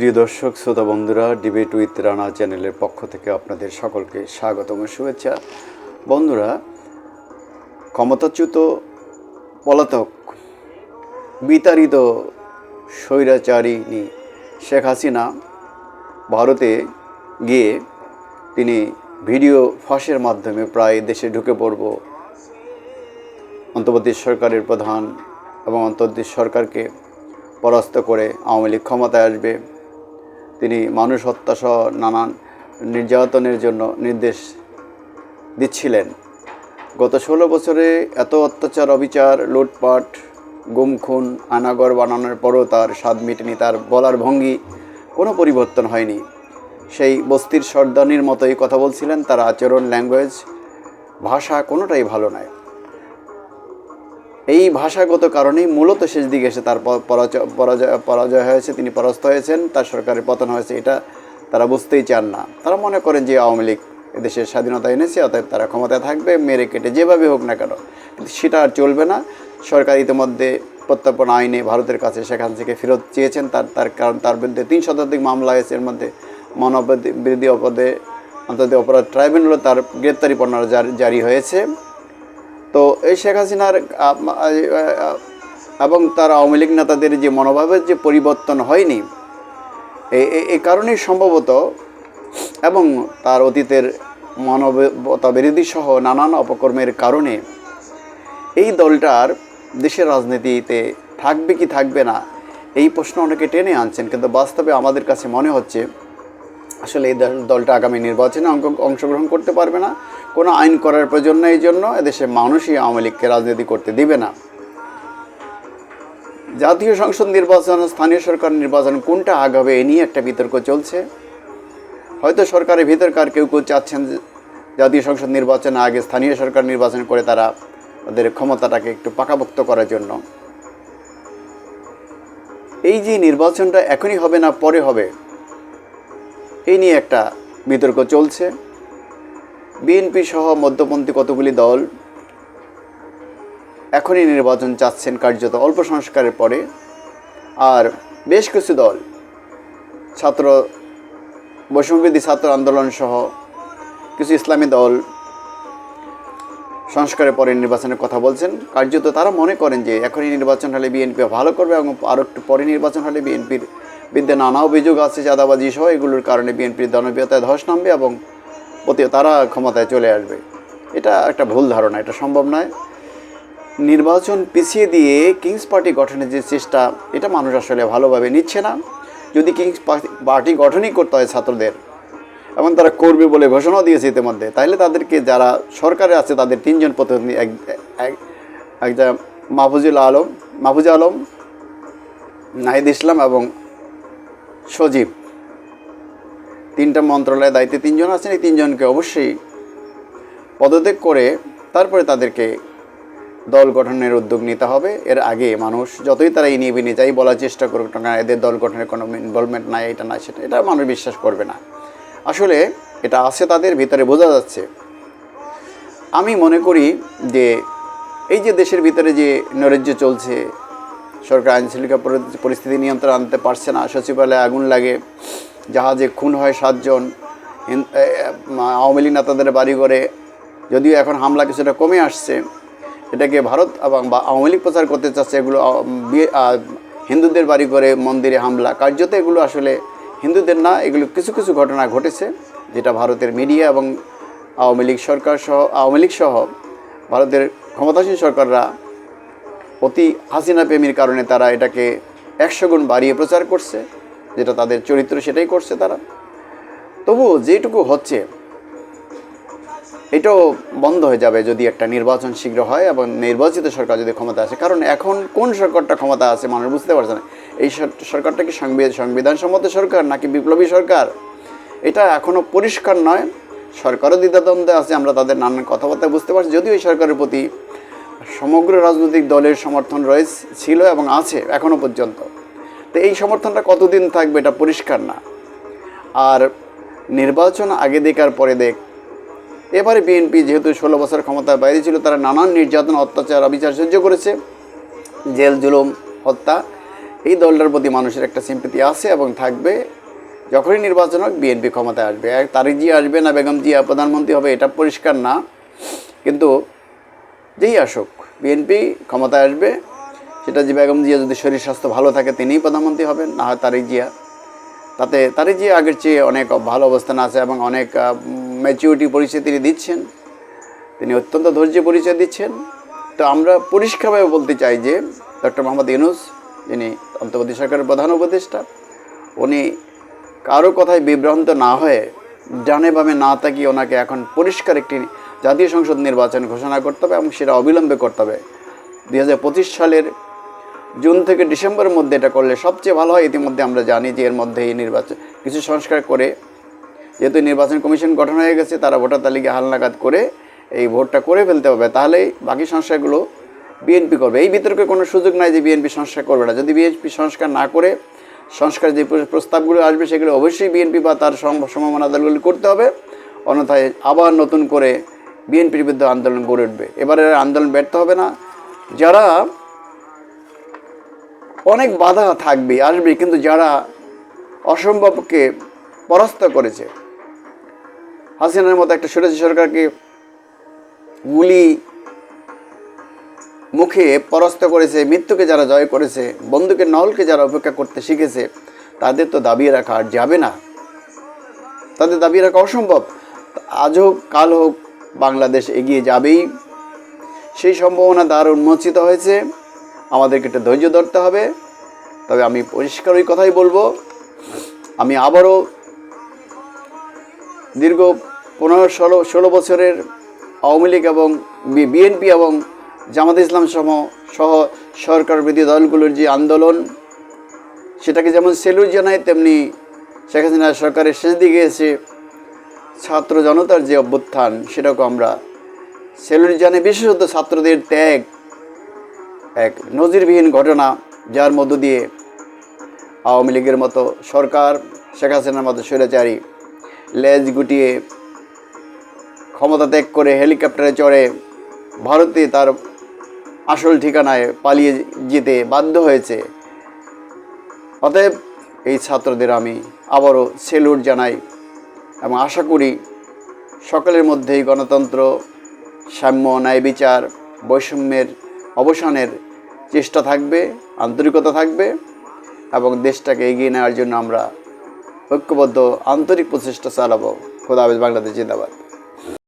প্রিয় দর্শক শ্রোতা বন্ধুরা, ডিবেট উইথ রানা চ্যানেলের পক্ষ থেকে আপনাদের সকলকে স্বাগতম শুভেচ্ছা। বন্ধুরা, ক্ষমতাচ্যুত পলাতক বিতাড়িত স্বৈরাচারিণী শেখ হাসিনা ভারতে গিয়ে তিনি ভিডিও ফাঁসের মাধ্যমে প্রায় দেশে ঢুকে পড়ব, অন্তর্বর্তী সরকারের প্রধান এবং অন্তর্বর্তী সরকারকে পরাস্ত করে আওয়ামী লীগ ক্ষমতায় আসবে, তিনি মানুষ হত্যাসহ নানান নির্যাতনের জন্য নির্দেশ দিচ্ছিলেন। গত 16 বছরে এত অত্যাচার, অবিচার, লুটপাট, গুম খুন, আয়নাঘর বানানোর পরও তার স্বাদ মেটেনি। তার বলার ভঙ্গি কোনো পরিবর্তন হয়নি। সেই বস্তির সর্দানির মতোই কথা বলছিলেন। তার আচরণ, ল্যাঙ্গুয়েজ, ভাষা কোনোটাই ভালো নয়। এই ভাষাগত কারণেই মূলত শেষ দিকে এসে তার পরাজয় হয়েছে, তিনি পরাস্ত হয়েছেন, তার সরকারের পতন হয়েছে। এটা তারা বুঝতেই চান না। তারা মনে করেন যে আওয়ামী লীগ এদেশের স্বাধীনতা এনেছে, অতএব তারা ক্ষমতায় থাকবে, মেরে কেটে যেভাবে হোক না কেন। কিন্তু সেটা আর চলবে না। সরকার ইতিমধ্যে প্রত্যর্পণ আইনে ভারতের কাছে সেখান থেকে ফেরত চেয়েছেন। কারণ তার বিরুদ্ধে 3 শতাধিক মামলা হয়েছে। এর মধ্যে মানববিরোধী আন্তর্জাতিক অপরাধ ট্রাইব্যুনালও তার গ্রেপ্তারি পরোয়ানা জারি হয়েছে। তো এই শেখ হাসিনার এবং তার আওয়ামী লীগ নেতাদের যে মনোভাবের যে পরিবর্তন হয়নি, এই কারণেই সম্ভবত, এবং তার অতীতের মানবতা বিরোধী সহ নানান অপকর্মের কারণে এই দলটার দেশের রাজনীতিতে থাকবে কি থাকবে না, এই প্রশ্ন অনেকে টেনে আনছেন। কিন্তু বাস্তবে আমাদের কাছে মনে হচ্ছে আসলে এই দলটা আগামী নির্বাচনে অংশগ্রহণ করতে পারবে না। কোনো আইন করার প্রয়োজন নেই। এই জন্য এদেশের মানুষই আওয়ামী লীগকে রাজনীতি করতে দিবে না। জাতীয় সংসদ নির্বাচন, স্থানীয় সরকার নির্বাচন কোনটা আগে হবে এ নিয়ে একটা বিতর্ক চলছে। হয়তো সরকারের ভিতরকার কেউ কেউ চাচ্ছেন জাতীয় সংসদ নির্বাচনে আগে স্থানীয় সরকার নির্বাচন করে তারা তাদের ক্ষমতাটাকে একটু পাকাপোক্ত করার জন্য। এই যে নির্বাচনটা এখনই হবে না পরে হবে, এই নিয়ে একটা বিতর্ক চলছে। বিএনপি সহ মধ্যপন্থী কতগুলি দল এখনই নির্বাচন চাচ্ছেন কার্যত অল্প সংস্কারের পরে। আর বেশ কিছু দল বৈষম্যবিরোধী ছাত্র আন্দোলন সহ কিছু ইসলামী দল সংস্কারের পরে নির্বাচনের কথা বলছেন। কার্যত তারা মনে করেন যে এখনই নির্বাচন হলে বিএনপি ভালো করবে, এবং আরও একটু পরে নির্বাচন হলে বিএনপির বিরুদ্ধে নানা অভিযোগ আছে, চাঁদাবাজি সহ, এগুলোর কারণে বিএনপির জনপ্রিয়তায় ধস নামবে এবং তারা ক্ষমতায় চলে আসবে। এটা একটা ভুল ধারণা, এটা সম্ভব নয়। নির্বাচন পিছিয়ে দিয়ে কিংস পার্টি গঠনের যে চেষ্টা, এটা মানুষ আসলে ভালোভাবে নিচ্ছে না। যদি কিংস পার্টি গঠনই করতে হয় ছাত্রদের, এবং তারা করবে বলে ঘোষণাও দিয়েছে ইতিমধ্যে, তাহলে তাদেরকে যারা সরকারে আছে তাদের 3 জন প্রতিনিধি, একটা মাহফুজা আলম, নাহিদ ইসলাম এবং সজীব, 3টা মন্ত্রণালয়ের দায়িত্বে 3 জন আছেন। এই 3 জনকে অবশ্যই পদত্যাগ করে তারপরে তাদেরকে দল গঠনের উদ্যোগ নিতে হবে। এর আগে মানুষ যতই তারা এই নিয়ে যাই বলার চেষ্টা করুক না, এদের দল গঠনের কোনো ইনভলভমেন্ট নাই, এটা না সেটা, এটা মানুষ বিশ্বাস করবে না। আসলে এটা আছে তাদের ভিতরে, বোঝা যাচ্ছে। আমি মনে করি যে এই যে দেশের ভিতরে যে নৈরাজ্য চলছে, সরকার আইনশৃঙ্খলা পরিস্থিতি নিয়ন্ত্রণ আনতে পারছে না, সচিবালয়ে আগুন লাগে, জাহাজে খুন হয় 7 জন, আওয়ামী লীগ নেতাদের বাড়িঘরে যদিও এখন হামলা কিছুটা কমে আসছে, এটাকে ভারত এবং আওয়ামী লীগ প্রচার করতে চাচ্ছে এগুলো হিন্দুদের বাড়িঘরে মন্দিরে হামলা। কার্যত এগুলো আসলে হিন্দুদের না, এগুলো কিছু কিছু ঘটনা ঘটেছে, যেটা ভারতের মিডিয়া এবং আওয়ামী লীগ সহ ভারতের ক্ষমতাসীন সরকাররা অতি হাসিনা প্রেমীর কারণে তারা এটাকে 100 গুণ বাড়িয়ে প্রচার করছে, যেটা তাদের চরিত্র, সেটাই করছে তারা। তবুও যেটুকু হচ্ছে এটাও বন্ধ হয়ে যাবে যদি একটা নির্বাচন শীঘ্র হয় এবং নির্বাচিত সরকার যদি ক্ষমতা আসে। কারণ এখন কোন সরকারটা ক্ষমতা আছে মানুষ বুঝতে পারছে না। এই সরকারটা কি সংবিধানসম্মত সরকার নাকি বিপ্লবী সরকার, এটা এখনও পরিষ্কার নয়। সরকারও দ্বিধাদ্বন্দ্বে আছে, আমরা তাদের নানান কথাবার্তা বুঝতে পারছি। যদিও এই সরকারের প্রতি সমগ্র রাজনৈতিক দলের সমর্থন ছিল এবং আছে এখনও পর্যন্ত। তো এই সমর্থনটা কতদিন থাকবে এটা পরিষ্কার না। আর নির্বাচন আগে দেখ আর পরে দেখ, এবারে বিএনপি যেহেতু 16 বছর ক্ষমতার বাইরে ছিল, তারা নানান নির্যাতন, অত্যাচার, অবিচার সহ্য করেছে, জেল, জুলুম, হত্যা, এই দলটার প্রতি মানুষের একটা সিম্পেথি আছে এবং থাকবে। যখনই নির্বাচন হোক বিএনপি ক্ষমতায় আসবে। তারেক জিয়া আসবে না বেগম জিয়া প্রধানমন্ত্রী হবে এটা পরিষ্কার না, কিন্তু যেই আসুক বিএনপি ক্ষমতায় আসবে। সেটা যে বেগম জিয়া যদি শরীর স্বাস্থ্য ভালো থাকে তিনিই প্রধানমন্ত্রী হবেন, না হয় তারেক জিয়া। তাতে তারেক জিয়া আগের চেয়ে অনেক ভালো অবস্থানে আছে এবং অনেক ম্যাচিউরিটি পরিচয় তিনি দিচ্ছেন, তিনি অত্যন্ত ধৈর্য পরিচয় দিচ্ছেন। তো আমরা পরিষ্কারভাবে বলতে চাই যে ডক্টর মোহাম্মদ ইউনূস, যিনি অন্তর্বর্তী সরকারের প্রধান উপদেষ্টা, উনি কারো কথায় বিভ্রান্ত না হয়ে ডানে বামে না তাকিয়ে ওনাকে এখন পরিষ্কার একটি জাতীয় সংসদ নির্বাচন ঘোষণা করতে হবে এবং সেটা অবিলম্বে করতে হবে। 2025 সালের জুন থেকে ডিসেম্বরের মধ্যে এটা করলে সবচেয়ে ভালো হয়। ইতিমধ্যে আমরা জানি যে এর মধ্যে এই নির্বাচন কিছু সংস্কার করে, যেহেতু নির্বাচন কমিশন গঠন হয়ে গেছে, তারা ভোটার তালিকা হালনাগাদ করে এই ভোটটা করে ফেলতে হবে। তাহলেই বাকি সংস্কারগুলো বিএনপি করবে। এই বিতর্কে কোনো সুযোগ নাই যে বিএনপি সংস্কার করবে না। যদি বিএনপি সংস্কার না করে, সংস্কার যে প্রস্তাবগুলো আসবে সেগুলো অবশ্যই বিএনপি বা তার সমমনা দলগুলি করতে হবে, অন্যথায় আবার নতুন করে বিএনপির বিরুদ্ধে আন্দোলন গড়ে উঠবে। এবারের আন্দোলন ব্যর্থ হবে না। যারা অনেক বাধা থাকবে আসবে, কিন্তু যারা অসম্ভবকে পরাস্ত করেছে, হাসিনার মতো একটা স্বৈরাচারী সরকারকে গুলি মুখে পরাস্ত করেছে, মৃত্যুকে যারা জয় করেছে, বন্দুকের নলকে যারা অপেক্ষা করতে শিখেছে, তাদের তো দাবিয়ে রাখা আর যাবে না, তাদের দাবিয়ে রাখা অসম্ভব। আজ হোক কাল হোক বাংলাদেশ এগিয়ে যাবেই, সেই সম্ভাবনা দ্বার উন্মোচিত হয়েছে। আমাদেরকে একটু ধৈর্য ধরতে হবে। তবে আমি পরিষ্কার ওই কথাই বলবো, আমি আবারও দীর্ঘ 15-16 বছরের আওয়ামী লীগ এবং বিএনপি এবং জামাত ইসলাম সহ সরকার বিরোধী দলগুলোর যে আন্দোলন, সেটাকে যেমন সেলুট জানাই, তেমনি শেখ হাসিনা সরকারের শেষ দিকে এসে ছাত্র জনতার যে অভ্যুত্থান, সেটাকে আমরা সেলুট জানাই। বিশেষত ছাত্রদের ত্যাগ এক নজিরবিহীন ঘটনা, যার মধ্য দিয়ে আওয়ামী লীগের মতো সরকার, শেখ হাসিনার মতো স্বৈরাচারী লেজ গুটিয়ে ক্ষমতা ত্যাগ করে হেলিকপ্টারে চড়ে ভারতে তার আসল ঠিকানায় পালিয়ে যেতে বাধ্য হয়েছে। অতএব এই ছাত্রদের আমি আবারও সেলুট জানাই এবং আশা করি সকলের মধ্যেই গণতন্ত্র, সাম্য, ন্যায় বিচার, বৈষম্যের অবসানের চেষ্টা থাকবে, আন্তরিকতা থাকবে এবং দেশটাকে এগিয়ে নেওয়ার জন্য আমরা ঐক্যবদ্ধ আন্তরিক প্রচেষ্টা চালাবো। খোদা হাফেজ। বাংলাদেশ জিন্দাবাদ।